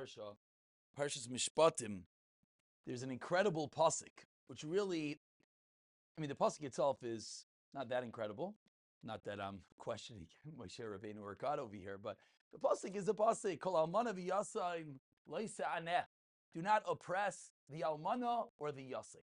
Parsha, Parshas Mishpatim, there's an incredible pasuk, which really, the pasuk itself is not that incredible. Not that I'm questioning Moshe Rabbeinu or God over here, but the pasuk is the pasuk, Kol almana v'yasayim lo yisa'aneh. Do not oppress the almana or the yasik.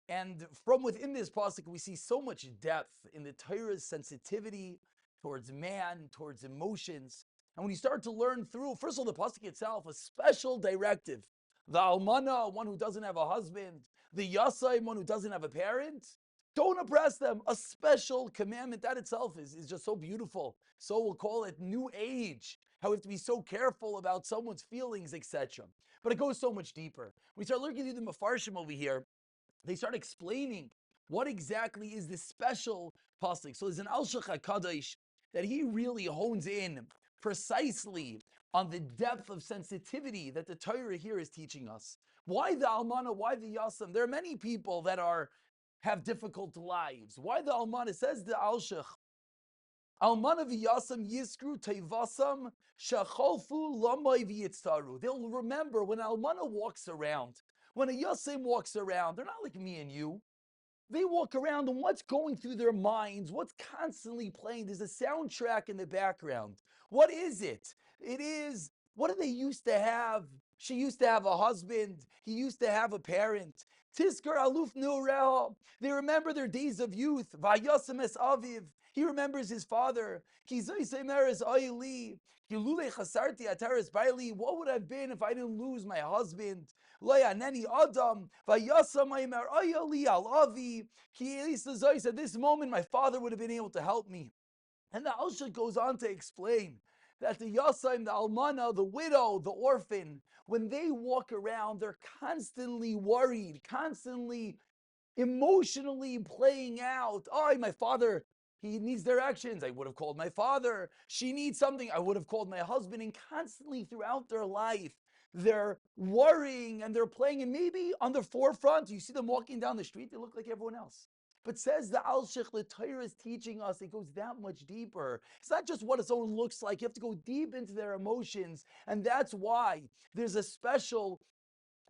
And from within this pasuk, we see so much depth in the Torah's sensitivity towards man, towards emotions. And when you start to learn through, first of all, the pasuk itself, a special directive. The almana, one who doesn't have a husband, the yasai, one who doesn't have a parent, don't oppress them. A special commandment. That itself is just so beautiful. So we'll call it new age. How we have to be so careful about someone's feelings, etc. But it goes so much deeper. We start looking through the Mefarshim over here. They start explaining what exactly is this special pasuk. So there's an Al-Shach HaKadosh that he really hones in precisely on the depth of sensitivity that the Torah here is teaching us. Why the Almana? Why the Yasam? There are many people that have difficult lives. Why the Almana? Says the Al-Shach, Almana v'yasam yiskru teivasam shacholfu lamay v'yitztaru. They'll remember when Almana walks around, when a Yasam walks around, they're not like me and you. They walk around and what's going through their minds, what's constantly playing, there's a soundtrack in the background. What is it? It is, what do they used to have? She used to have a husband. He used to have a parent. Tiskar aluf nureha. They remember their days of youth. Vayasam es aviv. He remembers his father. What would I have been if I didn't lose my husband? At this moment, my father would have been able to help me. And the Alshach goes on to explain that the Yasaim, the Almana, the widow, the orphan, when they walk around, they're constantly worried, constantly emotionally playing out. Oh, my father, he needs directions. I would have called my father. She needs something. I would have called my husband. And constantly throughout their life, they're worrying and they're playing. And maybe on the forefront, you see them walking down the street, they look like everyone else. But says the Al-Shech, the Torah is teaching us, it goes that much deeper. It's not just what someone looks like. You have to go deep into their emotions. And that's why there's a special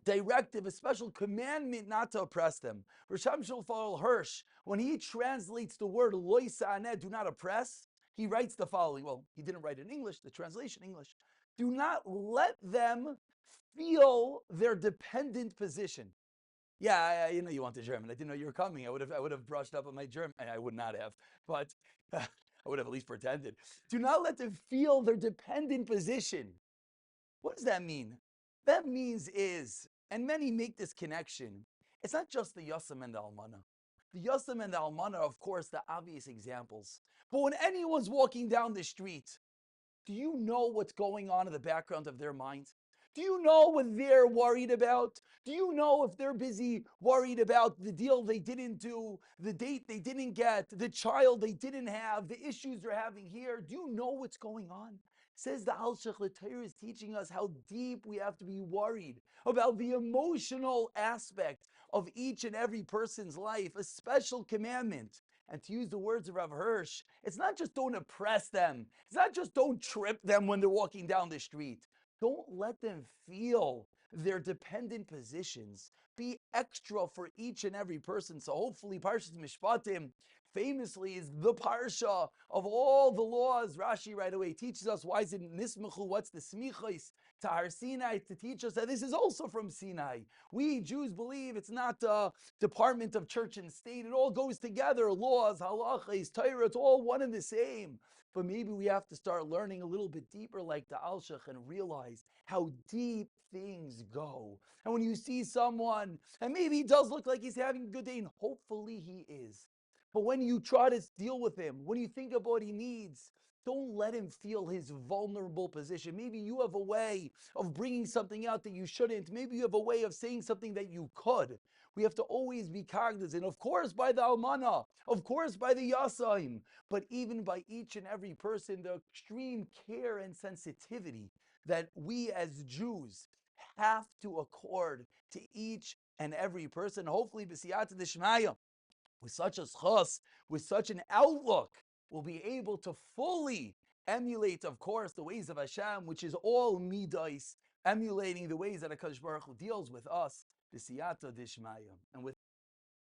directive, a special commandment not to oppress them. Risham Shulfal Hirsch, when he translates the word loy sa'aneh, do not oppress, he writes the following. Well, he didn't write it in English, the translation in English. Do not let them feel their dependent position. Yeah, you want the German. I didn't know you were coming. I would have brushed up on my German. I would not have, but I would have at least pretended. Do not let them feel their dependent position. What does that mean? That means and many make this connection, it's not just the Yasam and the Almana. The Yasam and the Almana are, of course, the obvious examples. But when anyone's walking down the street, do you know what's going on in the background of their mind? Do you know what they're worried about? Do you know if they're busy worried about the deal they didn't do, the date they didn't get, the child they didn't have, the issues they're having here? Do you know what's going on? Says the Al-Shech, the Torah is teaching us how deep we have to be worried about the emotional aspect of each and every person's life, a special commandment. And to use the words of Rav Hirsch, it's not just don't oppress them. It's not just don't trip them when they're walking down the street. Don't let them feel their dependent positions. Be extra for each and every person. So hopefully Parshas Mishpatim famously is the parsha of all the laws. Rashi right away teaches us why is it nismachu, what's the smichos to Har Sinai, to teach us that this is also from Sinai. We Jews believe it's not a department of church and state. It all goes together. Laws, halachas, Torah, it's all one and the same. But maybe we have to start learning a little bit deeper like the Al-Shech and realize how deep things go. And when you see someone, and maybe he does look like he's having a good day, and hopefully he is. But when you try to deal with him, when you think of what he needs, don't let him feel his vulnerable position. Maybe you have a way of bringing something out that you shouldn't. Maybe you have a way of saying something that you could. We have to always be cognizant, of course, by the Almana, of course, by the Yasaim, but even by each and every person, the extreme care and sensitivity that we as Jews have to accord to each and every person. Hopefully, b'siyata d'shmaya, with such a schos, with such an outlook, we'll be able to fully emulate, of course, the ways of Hashem, which is all midas, emulating the ways that HaKadosh Baruch Hu deals with us, the siyata dishmaya. And with